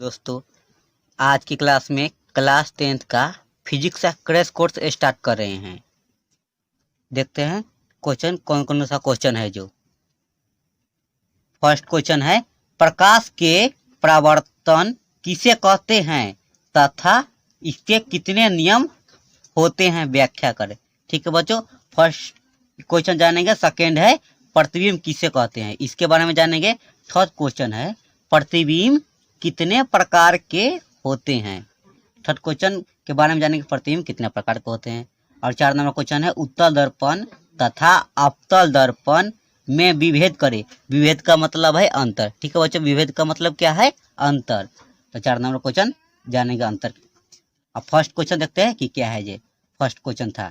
दोस्तों, आज की क्लास में क्लास 10th का फिजिक्स का क्रैश कोर्स स्टार्ट कर रहे हैं। देखते हैं क्वेश्चन कौन कौन सा क्वेश्चन है। जो फर्स्ट क्वेश्चन है, प्रकाश के परावर्तन किसे कहते हैं तथा इसके कितने नियम होते हैं, व्याख्या करें। ठीक है बच्चों, फर्स्ट क्वेश्चन जानेंगे। सेकेंड है, प्रतिबिंब किसे कहते हैं, इसके बारे में जानेंगे। थर्ड क्वेश्चन है, प्रतिबिंब कितने प्रकार के होते हैं। थर्ड क्वेश्चन के बारे में जानेंगे, प्रतिबिंब कितने प्रकार के होते हैं। और 4 नंबर क्वेश्चन है, उत्तल दर्पण तथा अवतल दर्पण में विभेद करें। विभेद का मतलब है अंतर। ठीक है बच्चों, विभेद का मतलब क्या है, अंतर। तो 4 नंबर क्वेश्चन जानेंगे अंतर। अब फर्स्ट क्वेश्चन देखते हैं कि क्या है। ये फर्स्ट क्वेश्चन था।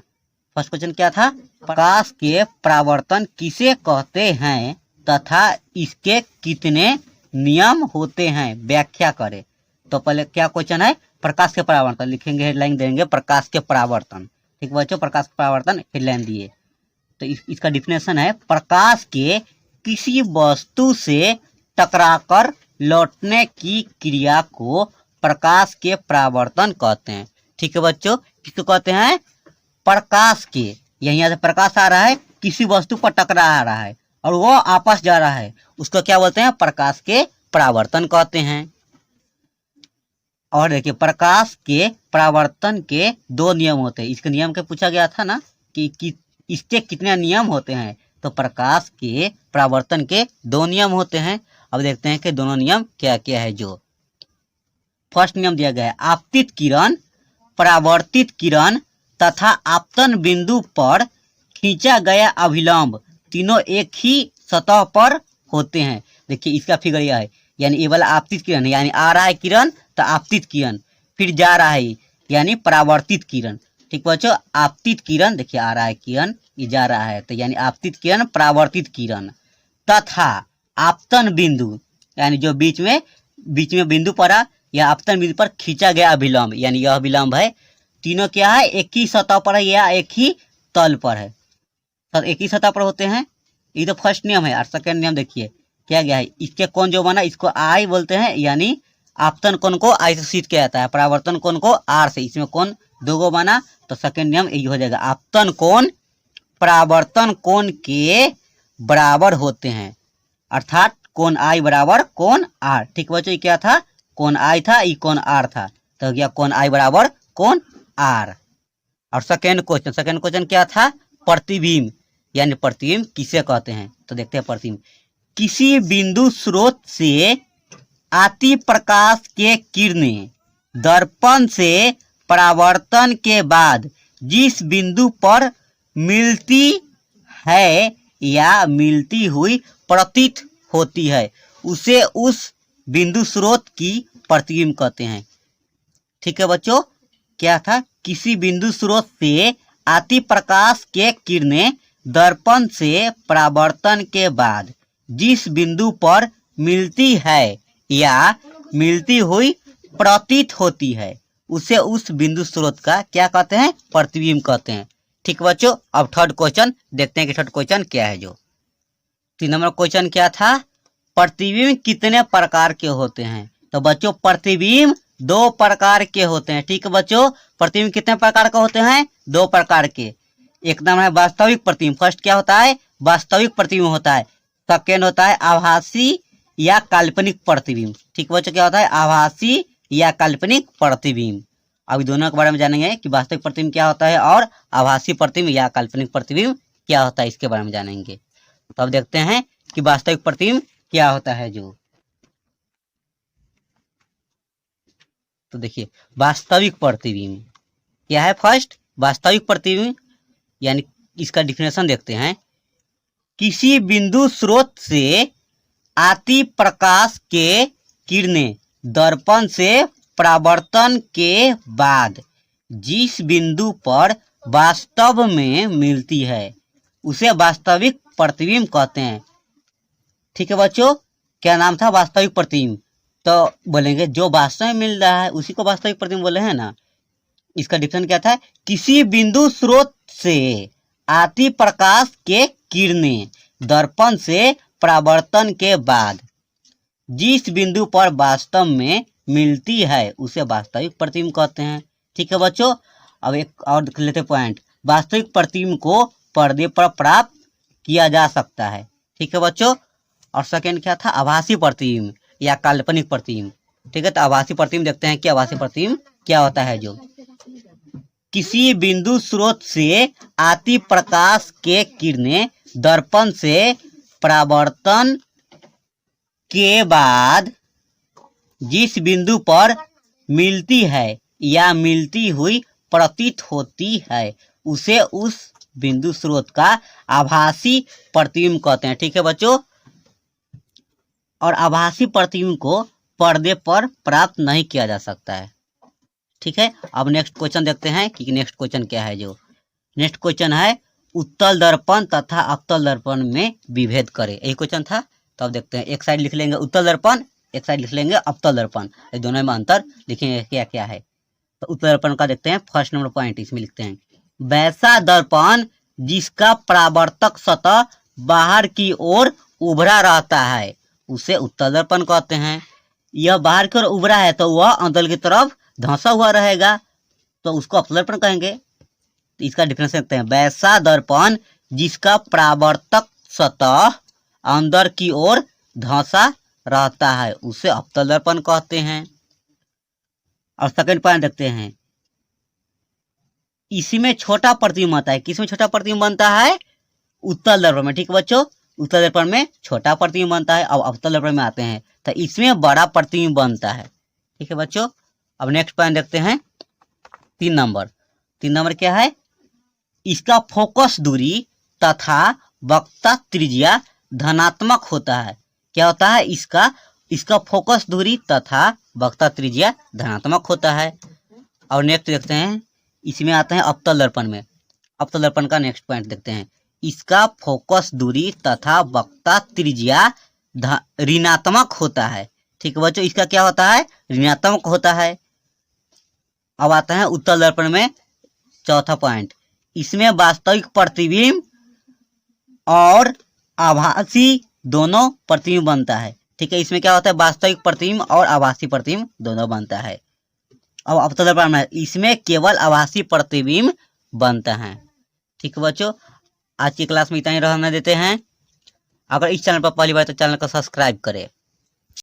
फर्स्ट क्वेश्चन क्या था, प्रकाश के परावर्तन किसे कहते हैं तथा इसके कितने नियम होते हैं, व्याख्या करें। तो पहले क्या क्वेश्चन है, प्रकाश के परावर्तन लिखेंगे, हेडलाइन देंगे प्रकाश के परावर्तन। ठीक बच्चों, प्रकाश के परावर्तन हेडलाइन दिए। तो इसका डिफिनेशन है, प्रकाश के किसी वस्तु से टकराकर लौटने की क्रिया को प्रकाश के परावर्तन कहते हैं। ठीक है बच्चों, किसको कहते हैं, प्रकाश के। यहाँ से प्रकाश आ रहा है, किसी वस्तु पर टकरा आ रहा है और वो आपस जा रहा है, उसको क्या बोलते हैं, प्रकाश के परावर्तन कहते हैं। और देखिए, प्रकाश के परावर्तन के 2 नियम होते हैं। इसके नियम के पूछा गया था ना कि इसके कितने नियम होते हैं। तो प्रकाश के परावर्तन के 2 नियम होते हैं। अब देखते हैं कि दोनों नियम क्या क्या है। जो फर्स्ट नियम दिया गया है, आपतित किरण, परावर्तित किरण तथा आपतन बिंदु पर खींचा गया अभिलंब तीनों एक ही सतह पर होते हैं। देखिए इसका फिगर यह है, यानी ये वाला आपतित किरण है, यानी आ रहा है किरण तो आपतित किरण, फिर जा रहा है यानी परावर्तित किरण। ठीक बच्चों, आपतित किरण देखिए आ रहा है किरण, ये जा रहा है तो यानी आपतित किरण, परावर्तित किरण तथा आपतन बिंदु, यानी जो बीच में बिंदु पड़ा या आपतन बिंदु पर खींचा गया अभिलंब, यानी यह अभिलंब है। तीनों क्या है, एक ही सतह पर है या एक ही तल पर है, सब एक ही सतह पर होते हैं। ये तो फर्स्ट नियम है। और सेकंड नियम देखिए क्या गया है, इसके कोण जो बना इसको आई बोलते हैं, यानी आपतन कोण को आई से सीध किया जाता है, परावर्तन कोण को आर से। इसमें कोण 2 बना तो सेकंड नियम यही हो जाएगा, आपतन कोण परावर्तन कोण के बराबर होते हैं, अर्थात कोण आई बराबर कोण आर। ठीक बच्चों, ये क्या था, कोण आई था, ये कोण आर था, तो गया कोण आई बराबर कोण आर। और सेकंड क्वेश्चन क्या था, प्रतिबिंब, यानी प्रतिबिंब किसे कहते हैं। तो देखते हैं, प्रतिबिंब किसी बिंदु स्रोत से आती प्रकाश के किरणें दर्पण से परावर्तन के बाद जिस बिंदु पर मिलती है या मिलती हुई प्रतीत होती है, उसे उस बिंदु स्रोत की प्रतिबिंब कहते हैं। ठीक है बच्चों, क्या था, किसी बिंदु स्रोत से आती प्रकाश के किरणें दर्पण से परावर्तन के बाद जिस बिंदु पर मिलती है या मिलती हुई प्रतीत होती है, उसे उस बिंदु स्रोत का क्या कहते हैं, प्रतिबिंब कहते हैं। ठीक बच्चों, अब थर्ड क्वेश्चन देखते हैं कि थर्ड क्वेश्चन क्या है। जो 3 नंबर क्वेश्चन क्या था, प्रतिबिंब कितने प्रकार के होते हैं। तो बच्चों, प्रतिबिंब 2 प्रकार के होते हैं। ठीक है बच्चों, प्रतिबिंब कितने प्रकार के होते हैं, 2 प्रकार के। एक नाम है वास्तविक प्रतिबिंब, फर्स्ट क्या होता है, वास्तविक प्रतिबिंब होता है। सेकेंड होता है आभासी या काल्पनिक प्रतिबिंब। ठीक बच्चों, क्या होता है, आभासी या काल्पनिक प्रतिबिंब। अभी दोनों के बारे में जानेंगे कि वास्तविक प्रतिबिंब क्या होता है और आभासी प्रतिबिंब या काल्पनिक प्रतिबिंब क्या होता है, इसके बारे में जानेंगे। तो अब देखते हैं कि वास्तविक प्रतिबिंब क्या होता है। जो तो देखिए, वास्तविक प्रतिबिंब क्या है, फर्स्ट वास्तविक प्रतिबिंब, यानी इसका डिफिनेशन देखते हैं, किसी बिंदु स्रोत से आती प्रकाश के किरणें दर्पण से परावर्तन के बाद जिस बिंदु पर वास्तव में मिलती है, उसे वास्तविक प्रतिबिंब कहते हैं। ठीक है बच्चों, क्या नाम था, वास्तविक प्रतिबिंब। तो बोलेंगे जो वास्तव में मिल रहा है उसी को वास्तविक प्रतिबिंब बोले हैं ना। इसका डिफिनेशन क्या था, किसी बिंदु स्रोत से आती प्रकाश के किरणें दर्पण से परावर्तन के बाद जिस बिंदु पर वास्तव में मिलती है उसे वास्तविक प्रतिबिंब कहते हैं। ठीक है बच्चों, अब एक और देख लेते पॉइंट, वास्तविक प्रतिबिंब को पर्दे पर प्राप्त किया जा सकता है। ठीक है बच्चों, और सेकेंड क्या था, आभासी प्रतिबिंब या काल्पनिक प्रतिबिंब। ठीक है, तो आभासी प्रतिबिंब देखते हैं कि आभासी प्रतिबिंब क्या होता है। जो किसी बिंदु स्रोत से आती प्रकाश के किरणें दर्पण से परावर्तन के बाद जिस बिंदु पर मिलती है या मिलती हुई प्रतीत होती है उसे उस बिंदु स्रोत का आभासी प्रतिबिंब कहते हैं। ठीक है बच्चों, और आभासी प्रतिबिंब को पर्दे पर प्राप्त नहीं किया जा सकता है। ठीक है, अब नेक्स्ट क्वेश्चन देखते हैं कि नेक्स्ट क्वेश्चन क्या है। जो नेक्स्ट क्वेश्चन है, उत्तल दर्पण तथा अवतल दर्पण में विभेद करें। यही क्वेश्चन था। तो अब देखते हैं, एक साइड लिख लेंगे उत्तल दर्पण, एक साइड लिख लेंगे अवतल दर्पण, ये दोनों में अंतर लिखेंगे क्या क्या है। तो उत्तल दर्पण का देखते हैं, फर्स्ट नंबर पॉइंट इसमें लिखते हैं, वैसा दर्पण जिसका परावर्तक सतह बाहर की ओर उभरा रहता है उसे उत्तल दर्पण कहते हैं। यह बाहर की ओर उभरा है तो वह अंदर की तरफ धंसा हुआ रहेगा, तो उसको अवतल दर्पण कहेंगे। तो इसका डिफरेंस देखते हैं, वैसा दर्पण जिसका परावर्तक सतह अंदर की ओर धंसा रहता है उसे अवतल दर्पण कहते हैं। और सेकंड पॉइंट देखते हैं, इसमें छोटा प्रतिबिंब आता है। किसमें छोटा प्रतिबिंब बनता है? उत्तल दर्पण में। ठीक है बच्चों, उत्तल दर्पण में छोटा प्रतिबिंब बनता है। अब अवतल दर्पण में आते हैं तो इसमें बड़ा प्रतिबिंब बनता है। ठीक है बच्चों, अब नेक्स्ट पॉइंट देखते हैं, 3 नंबर। 3 नंबर क्या है, इसका फोकस दूरी तथा वक्रता त्रिज्या धनात्मक होता है। क्या होता है? इसका फोकस दूरी तथा वक्रता त्रिज्या धनात्मक होता है। और नेक्स्ट देखते हैं, इसमें आते हैं अवतल दर्पण में। अवतल दर्पण का नेक्स्ट पॉइंट देखते हैं, इसका फोकस दूरी तथा वक्रता त्रिज्या ऋणात्मक होता है। ठीक है बच्चों, इसका क्या होता है? ऋणात्मक होता है। अब आता है उत्तल दर्पण में चौथा पॉइंट, इसमें वास्तविक प्रतिबिंब और आभासी दोनों प्रतिबिंब बनता है। ठीक है, इसमें क्या होता है? वास्तविक प्रतिबिंब और आभासी प्रतिबिंब दोनों बनता है। अब अवतल दर्पण में इसमें केवल आभासी प्रतिबिंब बनता है। ठीक है बच्चों, आज की क्लास में इतना ही रहने देते हैं। अगर इस चैनल पर पहली बार तो चैनल को सब्सक्राइब करें।